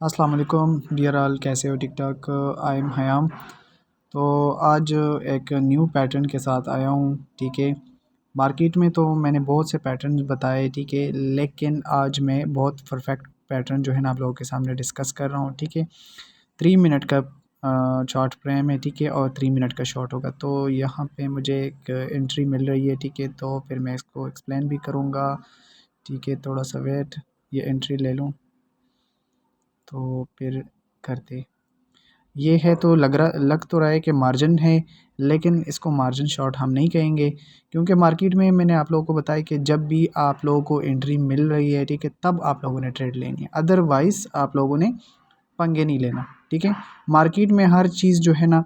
अस्सलाम वालेकुम dear all, कैसे हो? ठीक ठाक। I am हयाम। तो आज एक न्यू पैटर्न के साथ आया हूँ। ठीक है, मार्केट में तो मैंने बहुत से पैटर्न बताए, ठीक है, लेकिन आज मैं बहुत परफेक्ट पैटर्न जो है ना आप लोगों के सामने डिस्कस कर रहा हूँ। ठीक है, 3 मिनट का शॉर्ट फ्रेम है, ठीक है, और 3 मिनट का शॉर्ट होगा। तो यहाँ पे मुझे एक एंट्री मिल रही है, ठीक है, तो फिर मैं इसको एक्सप्लेन भी करूँगा। ठीक है, थोड़ा सा वेट, ये एंट्री ले लूँ तो फिर करते। ये है तो लग तो रहा है कि मार्जिन है, लेकिन इसको मार्जिन शॉर्ट हम नहीं कहेंगे, क्योंकि मार्केट में मैंने आप लोगों को बताया कि जब भी आप लोगों को एंट्री मिल रही है, ठीक है, तब आप लोगों ने ट्रेड लेनी है, अदरवाइज़ आप लोगों ने पंगे नहीं लेना। ठीक है, मार्केट में हर चीज़ जो है ना,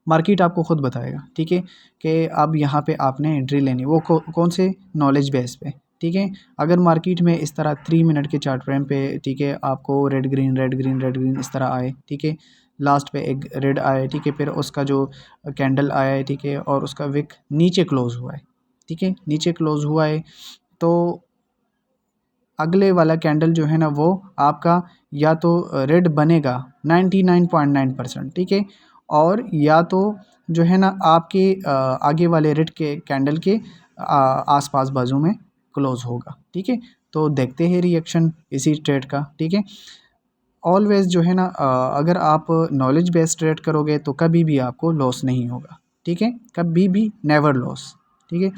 मार्केट आपको खुद बताएगा, ठीक है, कि अब यहाँ पे आपने एंट्री लेनी, वो कौन से नॉलेज बेस पे। ठीक है, अगर मार्केट में इस तरह 3 मिनट के चार्ट फ्रेम पे, ठीक है, आपको red green red green red green इस तरह आए, ठीक है, लास्ट पे एक रेड आया, ठीक है, फिर उसका जो कैंडल आया है, ठीक है, और उसका विक नीचे क्लोज हुआ है, ठीक है, नीचे क्लोज हुआ है, तो अगले वाला कैंडल जो है ना वो आपका या तो रेड बनेगा 99.9%, ठीक है, और या तो जो है ना आपके आगे वाले रेड के कैंडल के आसपास बाजू में क्लोज होगा। ठीक है, तो देखते हैं रिएक्शन इसी ट्रेड का। ठीक है, ऑलवेज जो है ना अगर आप नॉलेज बेस्ड ट्रेड करोगे तो कभी भी आपको लॉस नहीं होगा। ठीक है, कभी भी नेवर लॉस। ठीक है,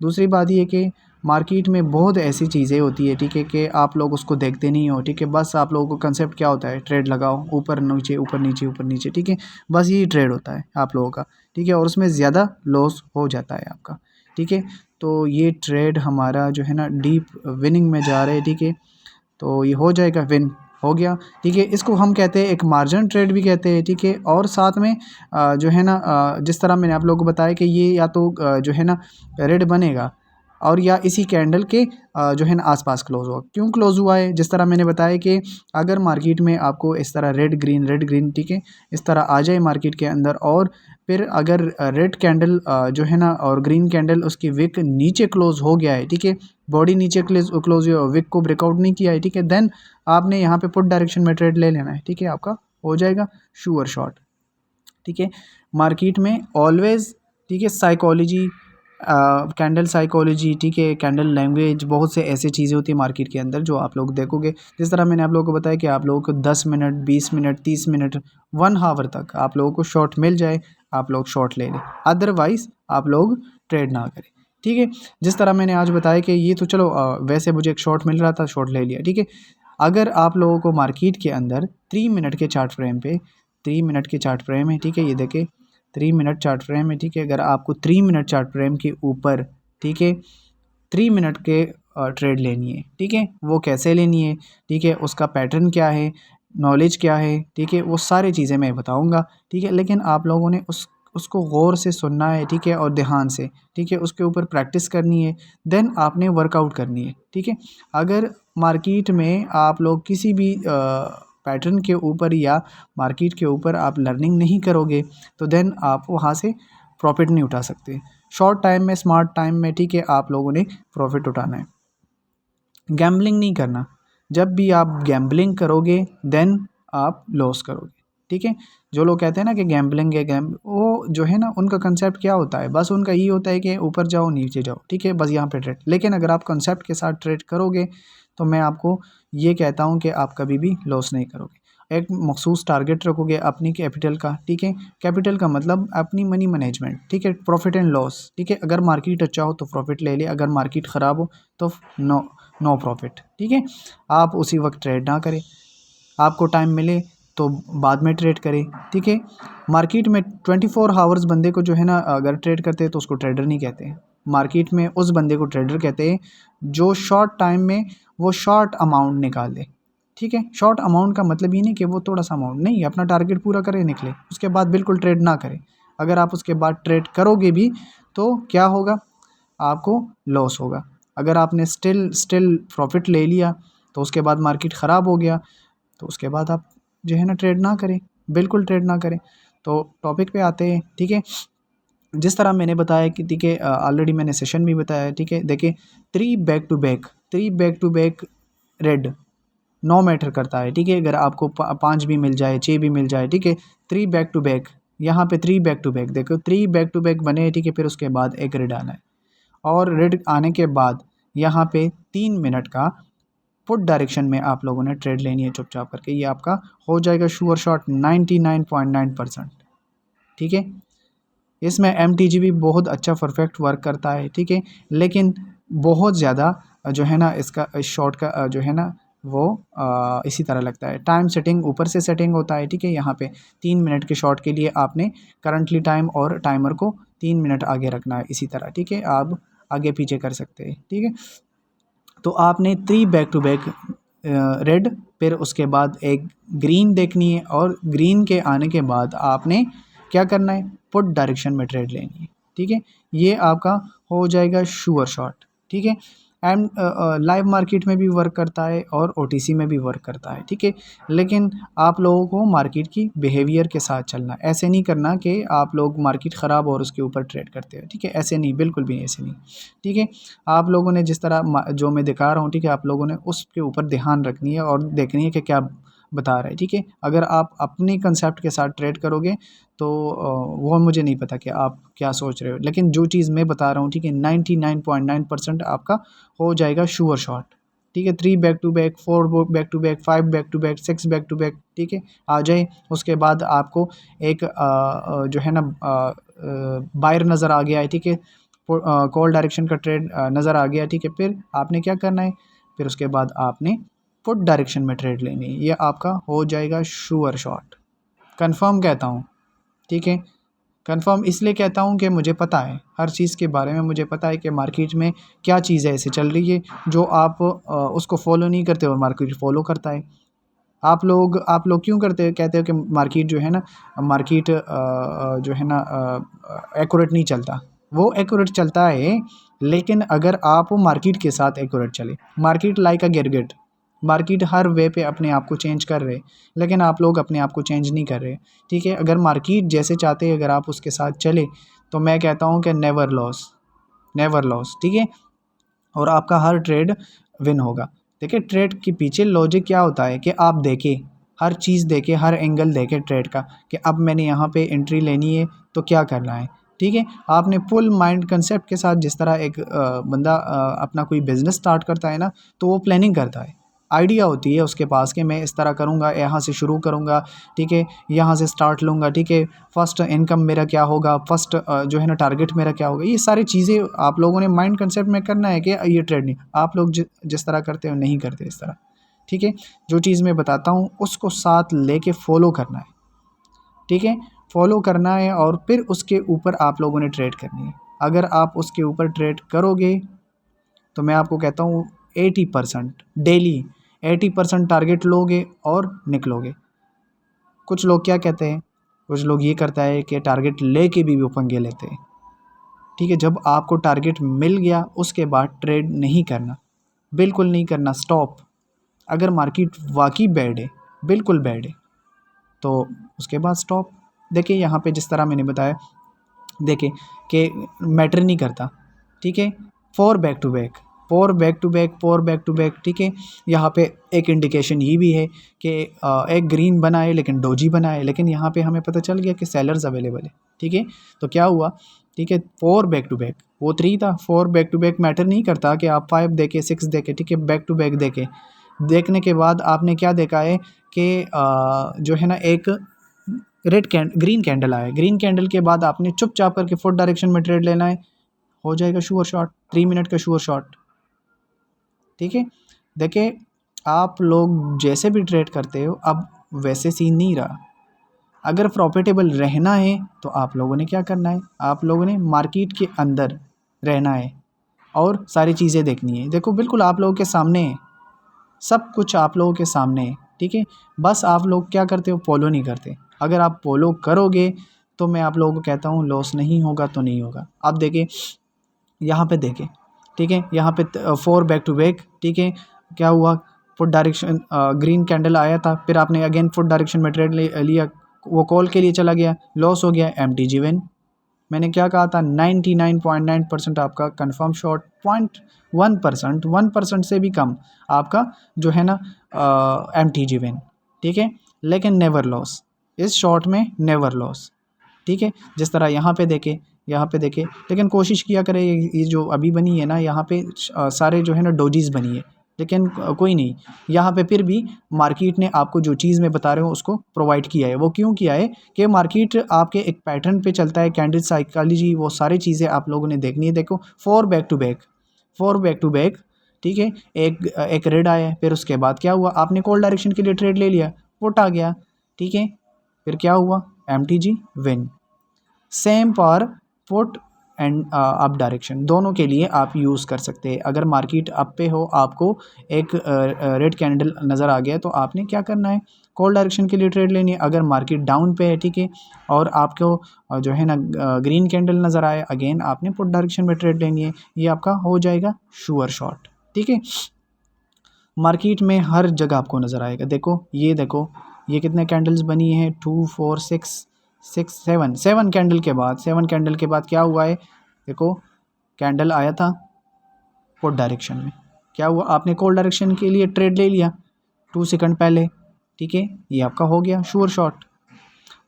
दूसरी बात ये कि मार्केट में बहुत ऐसी चीज़ें होती है, ठीक है, कि आप लोग उसको देखते नहीं हो। ठीक है, बस आप लोगों को कंसेप्ट क्या होता है, ट्रेड लगाओ, ऊपर नीचे ऊपर नीचे ऊपर नीचे, ठीक है, बस यही ट्रेड होता है आप लोगों का। ठीक है, और उसमें ज़्यादा लॉस हो जाता है आपका। ठीक है, तो ये ट्रेड हमारा जो है ना डीप विनिंग में जा रहा है। ठीक है, तो ये हो जाएगा, विन हो गया। ठीक है, इसको हम कहते हैं एक मार्जिन ट्रेड भी कहते हैं। ठीक है, और साथ में जो है ना जिस तरह मैंने आप लोगों को बताया कि ये या तो जो है ना रेड बनेगा और या इसी कैंडल के जो है ना आसपास क्लोज हुआ। क्यों क्लोज हुआ है, जिस तरह मैंने बताया कि अगर मार्केट में आपको इस तरह रेड ग्रीन, ठीक है, इस तरह आ जाए मार्केट के अंदर, और फिर अगर रेड कैंडल जो है ना और ग्रीन कैंडल उसकी विक नीचे क्लोज हो गया है, ठीक है, बॉडी नीचे क्लोज हुई, विक को ब्रेकआउट नहीं किया है, ठीक है, देन आपने यहाँ पे पुट डायरेक्शन में ट्रेड ले लेना है। ठीक है, आपका हो जाएगा श्योर शॉट। ठीक है, मार्केट में ऑलवेज, ठीक है, साइकोलॉजी, कैंडल साइकोलॉजी, ठीक है, कैंडल लैंग्वेज, बहुत से ऐसे चीज़ें होती है मार्केट के अंदर जो आप लोग देखोगे। जिस तरह मैंने आप लोगों को बताया कि आप लोगों को 10 मिनट 20 मिनट 30 मिनट 1 आवर तक आप लोगों को शॉर्ट मिल जाए, आप लोग शॉर्ट ले लें, अदरवाइज़ आप लोग ट्रेड ना करें। ठीक है, जिस तरह मैंने आज बताया कि ये तो चलो वैसे मुझे एक शॉर्ट मिल रहा था, शॉर्ट ले लिया। ठीक है, अगर आप लोगों को मार्केट के अंदर 3 मिनट के चार्ट फ्रेम पे, 3 मिनट के चार्ट फ्रेम है, ठीक है, ये देखें 3 मिनट चार्ट फ्रेम है। ठीक है, अगर आपको 3 मिनट चार्ट फ्रेम के ऊपर, ठीक है, 3 मिनट के ट्रेड लेनी है, ठीक है, वो कैसे लेनी है, ठीक है, उसका पैटर्न क्या है, नॉलेज क्या है, ठीक है, वो सारी चीज़ें मैं बताऊंगा। ठीक है, लेकिन आप लोगों ने उसको गौर से सुनना है, ठीक है, और ध्यान से, ठीक है, उसके ऊपर प्रैक्टिस करनी है, देन आपने वर्कआउट करनी है। ठीक है, अगर मार्केट में आप लोग किसी भी पैटर्न के ऊपर या मार्केट के ऊपर आप लर्निंग नहीं करोगे तो देन आप वहाँ से प्रॉफिट नहीं उठा सकते। शॉर्ट टाइम में, स्मार्ट टाइम में, ठीक है, आप लोगों ने प्रॉफिट उठाना है, गैम्बलिंग नहीं करना। जब भी आप गैम्बलिंग करोगे देन आप लॉस करोगे। ठीक है, जो लोग कहते हैं ना कि गैम्बलिंग है, वो जो है ना उनका कंसेप्ट क्या होता है, बस उनका ये होता है कि ऊपर जाओ नीचे जाओ, ठीक है, बस यहाँ पे ट्रेड। लेकिन अगर आप कंसेप्ट के साथ ट्रेड करोगे तो मैं आपको ये कहता हूँ कि आप कभी भी लॉस नहीं करोगे। एक मखसूस टारगेट रखोगे अपनी कैपिटल का, ठीक है, कैपिटल का मतलब अपनी मनी मैनेजमेंट, ठीक है, प्रॉफिट एंड लॉस। ठीक है, अगर मार्केट अच्छा हो तो प्रॉफिट ले ले, अगर मार्केट ख़राब हो तो नो प्रॉफिट। ठीक है, आप उसी वक्त ट्रेड ना करें, आपको टाइम मिले तो बाद में ट्रेड करें। ठीक है, मार्केट में 24 आवर्स बंदे को जो है ना अगर ट्रेड करते हैं तो उसको ट्रेडर नहीं कहते हैं। मार्केट में उस बंदे को ट्रेडर कहते हैं जो शॉर्ट टाइम में वो शॉर्ट अमाउंट निकाल दे। ठीक है, शॉर्ट अमाउंट का मतलब ये नहीं कि वो थोड़ा सा अमाउंट नहीं, अपना टारगेट पूरा करे निकले, उसके बाद बिल्कुल ट्रेड ना करे। अगर आप उसके बाद ट्रेड करोगे भी तो क्या होगा, आपको लॉस होगा। अगर आपने स्टिल प्रॉफिट ले लिया तो उसके बाद मार्केट ख़राब हो गया तो उसके बाद आप जो है ना ट्रेड ना करें, बिल्कुल ट्रेड ना करें। तो टॉपिक पे आते हैं। ठीक है, जिस तरह मैंने बताया कि, ठीक है, ऑलरेडी मैंने सेशन भी बताया। ठीक है, देखिए 3 back to back, 3 back to back red no matter करता है, ठीक है। अगर आपको 5 भी मिल जाए, 6 भी मिल जाए, ठीक है। 3 बैक टू बैक, यहाँ पे 3 बैक टू बैक, देखो 3 बैक टू बैक बने, ठीक है। फिर उसके बाद एक रेड आना है, और रेड आने के बाद यहाँ पे 3 मिनट का पुट डायरेक्शन में आप लोगों ने ट्रेड लेनी है चुपचाप करके। ये आपका हो जाएगा श्योर शॉट 99.9%, ठीक है। इसमें MTG भी बहुत अच्छा परफेक्ट वर्क करता है, ठीक है। लेकिन बहुत ज़्यादा जो है ना इसका शॉट का जो है ना वो इसी तरह लगता है। टाइम सेटिंग ऊपर से सेटिंग होता है, ठीक है। यहाँ पे 3 मिनट के शॉट के लिए आपने करंटली टाइम और टाइमर को 3 मिनट आगे रखना है, इसी तरह, ठीक है। आप आगे पीछे कर सकते हैं, ठीक है। तो आपने 3 बैक टू बैक रेड, फिर उसके बाद एक ग्रीन देखनी है, और ग्रीन के आने के बाद आपने क्या करना है, पुट डायरेक्शन में ट्रेड लेनी है, ठीक है। ये आपका हो जाएगा श्योर शॉट, ठीक है। एंड लाइव मार्केट में भी वर्क करता है और OTC में भी वर्क करता है, ठीक है। लेकिन आप लोगों को मार्केट की बिहेवियर के साथ चलना, ऐसे नहीं करना कि आप लोग मार्केट ख़राब और उसके ऊपर ट्रेड करते हो, ठीक है। ऐसे नहीं, बिल्कुल भी ऐसे नहीं, ठीक है। आप लोगों ने जिस तरह जो मैं दिखा रहा हूँ, ठीक है, आप लोगों ने उसके ऊपर ध्यान रखनी है और देखनी है कि क्या बता रहा है, ठीक है। अगर आप अपनी कंसेप्ट के साथ ट्रेड करोगे तो वो मुझे नहीं पता कि आप क्या सोच रहे हो, लेकिन जो चीज़ मैं बता रहा हूँ, ठीक है, 99.9% आपका हो जाएगा श्योर शॉट, ठीक है। 3 back to back, 4 back to back, 5 back to back, 6 back to back, ठीक है, आ जाए। उसके बाद आपको एक जो है ना बायर नज़र आ गया है, ठीक है। कॉल डायरेक्शन का ट्रेड नज़र आ गया, ठीक है। फिर आपने क्या करना है, फिर उसके बाद आपने पुट डायरेक्शन में ट्रेड लेनी है। ये आपका हो जाएगा श्योर शॉट, कंफर्म कहता हूँ, ठीक है। कंफर्म इसलिए कहता हूँ कि मुझे पता है हर चीज़ के बारे में, मुझे पता है कि मार्केट में क्या चीज़ ऐसे चल रही है जो आप उसको फॉलो नहीं करते और मार्केट फॉलो करता है। आप लोग क्यों करते हो, कहते हो कि मार्केट जो है ना, मार्केट जो है ना एक्यूरेट नहीं चलता। वो एक्यूरेट चलता है, लेकिन अगर आप मार्केट के साथ एक्यूरेट चले, मार्केट लाइक अ गिरगिट, मार्केट हर वे पे अपने आप को चेंज कर रहे, लेकिन आप लोग अपने आप को चेंज नहीं कर रहे, ठीक है। अगर मार्केट जैसे चाहते हैं अगर आप उसके साथ चले, तो मैं कहता हूँ कि नेवर लॉस, नेवर लॉस, ठीक है। और आपका हर ट्रेड विन होगा। देखिए ट्रेड के पीछे लॉजिक क्या होता है कि आप देखें, हर चीज़ देखें, हर एंगल देखें ट्रेड का, कि अब मैंने यहाँ पे एंट्री लेनी है तो क्या करना है, ठीक है। आपने फुल माइंड कंसेप्ट के साथ, जिस तरह एक बंदा अपना कोई बिज़नेस स्टार्ट करता है ना, तो वो प्लानिंग करता है, आइडिया होती है उसके पास कि मैं इस तरह करूँगा, यहाँ से शुरू करूँगा, ठीक है, यहाँ से स्टार्ट लूँगा, ठीक है। फर्स्ट इनकम मेरा क्या होगा, फर्स्ट जो है ना टारगेट मेरा क्या होगा, ये सारी चीज़ें आप लोगों ने माइंड कंसेप्ट में करना है कि ये ट्रेड नहीं, आप लोग जिस तरह करते हो नहीं करते इस तरह, ठीक है। जो चीज़ मैं बताता हूँ उसको साथ लेके फॉलो करना है, ठीक है, फॉलो करना है, और फिर उसके ऊपर आप लोगों ने ट्रेड करनी है। अगर आप उसके ऊपर ट्रेड करोगे तो मैं आपको कहता हूँ 80% डेली 80% टारगेट लोगे और निकलोगे। कुछ लोग क्या कहते हैं, कुछ लोग ये करता है कि टारगेट लेके भी वो पंगे लेते हैं, ठीक है। जब आपको टारगेट मिल गया उसके बाद ट्रेड नहीं करना, बिल्कुल नहीं करना, स्टॉप। अगर मार्केट वाकई बैड है, बिल्कुल बैड है, तो उसके बाद स्टॉप। देखिए यहाँ पे जिस तरह मैंने बताया, देखिए कि मैटर नहीं करता, ठीक है। 4 back to back, 4 back to back, 4 back to back, ठीक है। यहाँ पे एक इंडिकेशन ये भी है कि एक ग्रीन बना है लेकिन डोजी बना है, लेकिन यहाँ पे हमें पता चल गया कि सेलर्स अवेलेबल है, ठीक है। तो क्या हुआ, ठीक है, 4 बैक टू बैक, वो 3 था, 4 बैक टू बैक मैटर नहीं करता कि आप 5 देखे, 6 देखे, ठीक है, बैक टू बैक देखे। देखने के बाद आपने क्या देखा है कि जो है ना एक ग्रीन कैंडल आया, ग्रीन कैंडल के बाद आपने चुपचाप करके फुट डायरेक्शन में ट्रेड लेना है, हो जाएगा श्योर शॉट, 3 मिनट का श्योर शॉट, ठीक है। देखिए आप लोग जैसे भी ट्रेड करते हो अब वैसे सीन नहीं रहा। अगर प्रॉफिटेबल रहना है तो आप लोगों ने क्या करना है, आप लोगों ने मार्केट के अंदर रहना है और सारी चीज़ें देखनी है। देखो बिल्कुल आप लोगों के सामने है, सब कुछ आप लोगों के सामने है, ठीक है। बस आप लोग क्या करते हो, फॉलो नहीं करते। अगर आप फॉलो करोगे तो मैं आप लोगों को कहता हूँ लॉस नहीं होगा तो नहीं होगा। आप देखें यहाँ पे, देखें, ठीक है, यहाँ पे 4 बैक टू बैक, ठीक है। क्या हुआ, फुट डायरेक्शन ग्रीन कैंडल आया था, फिर आपने अगेन फुट डायरेक्शन में ट्रेड लिया, वो कॉल के लिए चला गया, लॉस हो गया, MTG विन, मैंने क्या कहा था, 99.9% आपका कंफर्म शॉट, 0.1%, 1% से भी कम आपका जो है ना MTG विन, ठीक है, लेकिन नेवर लॉस, इस शॉट में नेवर लॉस, ठीक है। जिस तरह यहाँ पे देखे, यहाँ पे देखे, लेकिन कोशिश किया करें, ये जो अभी बनी है ना यहाँ पे सारे जो है ना डोजीज बनी है, लेकिन कोई नहीं, यहाँ पे फिर भी मार्केट ने आपको जो चीज़ मैं बता रहा हूँ उसको प्रोवाइड किया है। वो क्यों किया है कि मार्केट आपके एक पैटर्न पे चलता है, कैंडल साइकोलॉजी, वो सारी चीज़ें आप लोगों ने देखनी है। देखो 4 back to back, 4 back to back, ठीक है, एक रेड आया, फिर उसके बाद क्या हुआ, आपने कॉल डायरेक्शन के लिए ट्रेड ले लिया, पुट आ गया, ठीक है, फिर क्या हुआ, MTG विन। सेम पर पुट एंड अप डायरेक्शन, दोनों के लिए आप यूज़ कर सकते हैं। अगर मार्केट अप पे हो, आपको एक रेड कैंडल नज़र आ गया, तो आपने क्या करना है, कॉल डायरेक्शन के लिए ट्रेड लेनी है। अगर मार्केट डाउन पे है, ठीक है, और आपको जो है ना ग्रीन कैंडल नज़र आए, अगेन आपने पुट डायरेक्शन में ट्रेड लेनी है, ये आपका हो जाएगा श्योर शॉट, ठीक है। मार्केट में हर जगह आपको नज़र आएगा। देखो ये कितने कैंडल्स बनी हैं, 2 4 6 6 7, 7 कैंडल के बाद, 7 कैंडल के बाद क्या हुआ है, देखो कैंडल आया था पुट डायरेक्शन में, क्या हुआ, आपने कॉल डायरेक्शन के लिए ट्रेड ले लिया 2 सेकंड पहले, ठीक है, ये आपका हो गया श्योर शॉट।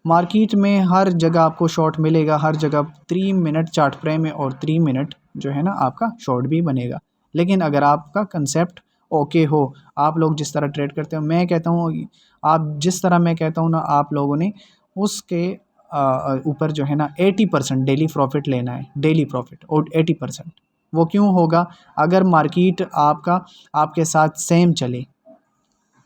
मार्केट में हर जगह आपको शॉट मिलेगा, हर जगह 3 मिनट चार्ट फ्रेम में और 3 मिनट जो है ना आपका शॉट भी बनेगा। लेकिन अगर आपका कंसेप्ट ओके हो, आप लोग जिस तरह ट्रेड करते हो, मैं कहता हूँ आप जिस तरह मैं कहता हूँ ना, आप लोगों ने उसके ऊपर जो है ना 80% डेली प्रॉफिट लेना है, डेली प्रॉफिट और 80%। वो क्यों होगा, अगर मार्केट आपका आपके साथ सेम चले,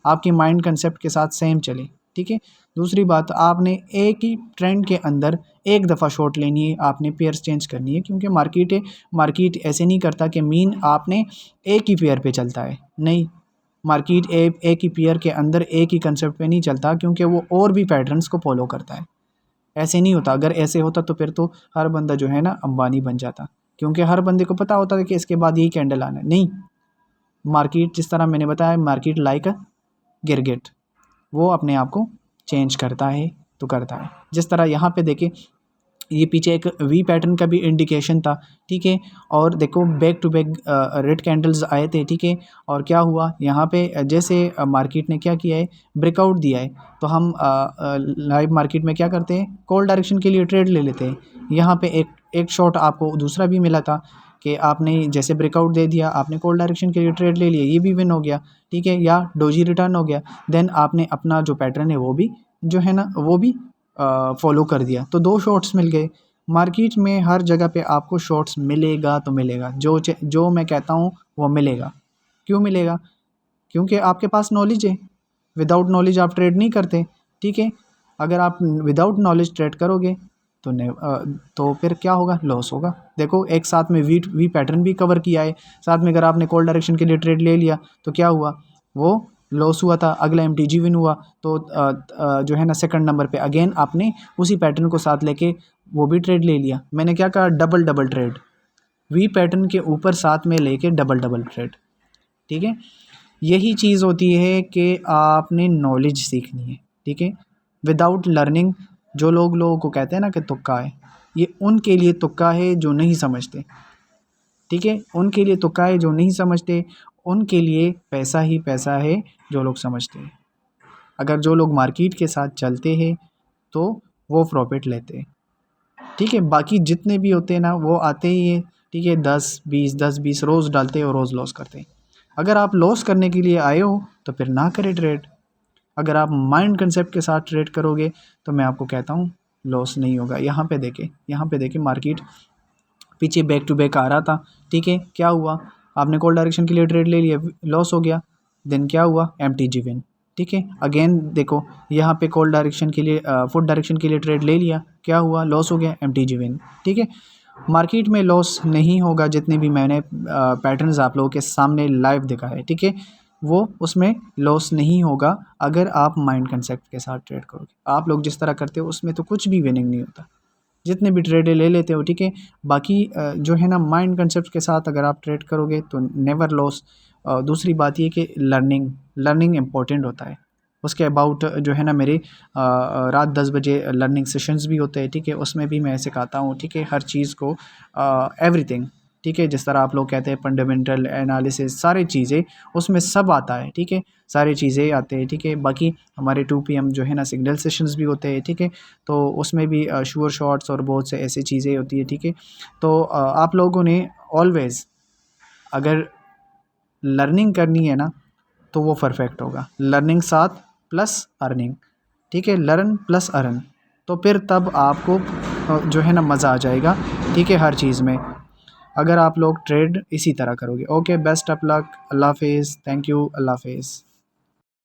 आपके माइंड कंसेप्ट के साथ सेम चले, ठीक है। दूसरी बात, आपने एक ही ट्रेंड के अंदर एक दफ़ा शॉर्ट लेनी है, आपने पेयर्स चेंज करनी है, क्योंकि मार्केट ऐसे नहीं करता कि मीन आपने एक ही पेयर पे चलता है, नहीं, मार्केट एक ही पेयर के अंदर एक ही कंसेप्ट पे नहीं चलता, क्योंकि वो और भी पैटर्न्स को फॉलो करता है। ऐसे नहीं होता, अगर ऐसे होता तो फिर तो हर बंदा जो है ना अंबानी बन जाता, क्योंकि हर बंदे को पता होता है कि इसके बाद यही कैंडल आना है। नहीं, मार्केट जिस तरह मैंने बताया, मार्केट लाइक अ गिरगिट, वो अपने आप को चेंज करता है तो करता है। जिस तरह यहाँ पे देखें, ये पीछे एक वी पैटर्न का भी इंडिकेशन था, ठीक है, और देखो back to back red candles आए थे, ठीक है, और क्या हुआ यहाँ पे, जैसे मार्केट ने क्या किया है, ब्रेकआउट दिया है, तो हम लाइव मार्केट में क्या करते हैं, कॉल डायरेक्शन के लिए ट्रेड ले लेते हैं। यहाँ पे एक शॉट आपको दूसरा भी मिला था कि आपने जैसे ब्रेकआउट दे दिया, आपने कॉल डायरेक्शन के लिए ट्रेड ले लिया, ये भी विन हो गया, ठीक है, या डोजी रिटर्न हो गया, देन आपने अपना जो पैटर्न है वो भी जो है ना वो भी फॉलो कर दिया, तो 2 शॉट्स मिल गए। मार्केट में हर जगह पे आपको शॉट्स मिलेगा तो मिलेगा, जो मैं कहता हूँ वो मिलेगा। क्यों मिलेगा, क्योंकि आपके पास नॉलेज है। विदाउट नॉलेज आप ट्रेड नहीं करते, ठीक है। अगर आप विदाउट नॉलेज ट्रेड करोगे तो तो फिर क्या होगा, लॉस होगा। देखो एक साथ में वी पैटर्न भी कवर किया है, साथ में अगर आपने कॉल डायरेक्शन के लिए ट्रेड ले लिया तो क्या हुआ, वो लॉस हुआ था, अगला MTG विन हुआ, तो जो है ना सेकंड नंबर पे अगेन आपने उसी पैटर्न को साथ लेके वो भी ट्रेड ले लिया। मैंने क्या कहा, double double trade, V pattern के ऊपर साथ में लेके डबल डबल ट्रेड, ठीक है। यही चीज़ होती है कि आपने नॉलेज सीखनी है, ठीक है। विदाउट लर्निंग, जो लोगों को कहते हैं ना कि तुक्का है, ये उनके लिए तुक्का है जो नहीं समझते, ठीक है, उनके लिए तुक्का है जो नहीं समझते, उनके लिए पैसा ही पैसा है जो लोग समझते हैं। अगर जो लोग मार्केट के साथ चलते हैं तो वो प्रॉफिट लेते हैं, ठीक है। बाकी जितने भी होते हैं ना वो आते ही हैं, ठीक है, 10 20 रोज़ डालते हैं और रोज़ लॉस करते हैं। अगर आप लॉस करने के लिए आए हो तो फिर ना करें ट्रेड। अगर आप माइंड कंसेप्ट के साथ ट्रेड करोगे तो मैं आपको कहता हूँ लॉस नहीं होगा। यहाँ पे देखें मार्केट पीछे बैक टू बैक आ रहा था, ठीक है, क्या हुआ, आपने कॉल डायरेक्शन के लिए ट्रेड ले लिया, लॉस हो गया, देन क्या हुआ, MTG विन, ठीक है। अगेन देखो यहाँ पे कॉल डायरेक्शन के लिए फुट डायरेक्शन के लिए ट्रेड ले लिया, क्या हुआ, लॉस हो गया, MTG विन, ठीक है। मार्केट में लॉस नहीं होगा, जितने भी मैंने पैटर्न्स आप लोगों के सामने लाइव दिखा है, ठीक है, वो उसमें लॉस नहीं होगा अगर आप माइंड कंसेप्ट के साथ ट्रेड करोगे। आप लोग जिस तरह करते हो उसमें तो कुछ भी विनिंग नहीं होता, जितने भी ट्रेड ले लेते हो, ठीक है। बाकी जो है ना माइंड कंसेप्ट के साथ अगर आप ट्रेड करोगे तो नेवर लॉस। दूसरी बात ये कि लर्निंग इम्पोर्टेंट होता है, उसके अबाउट जो है ना मेरे रात 10 बजे लर्निंग सेशंस भी होते हैं, ठीक है, उसमें भी मैं सिखाता हूँ, ठीक है, हर चीज़ को, एवरीथिंग, ठीक है, जिस तरह आप लोग कहते हैं फंडामेंटल एनालिसिस, सारी चीज़ें उसमें सब आता है, ठीक है, सारी चीज़ें आते हैं, ठीक है। बाकी हमारे 2 PM जो है ना सिग्नल सेशंस भी होते हैं, ठीक है, तो उसमें भी श्योर शॉट्स और बहुत से ऐसी चीज़ें होती है, ठीक है। तो आप लोगों ने ऑलवेज़ अगर लर्निंग करनी है ना तो वो परफेक्ट होगा, लर्निंग साथ प्लस अर्निंग, ठीक है, लर्न प्लस अर्न, तो फिर तब आपको जो है ना मज़ा आ जाएगा, ठीक है, हर चीज़ में, अगर आप लोग ट्रेड इसी तरह करोगे। ओके, बेस्ट ऑफ लक, अल्लाह हाफिज़, थैंक यू, अल्लाह हाफिज़।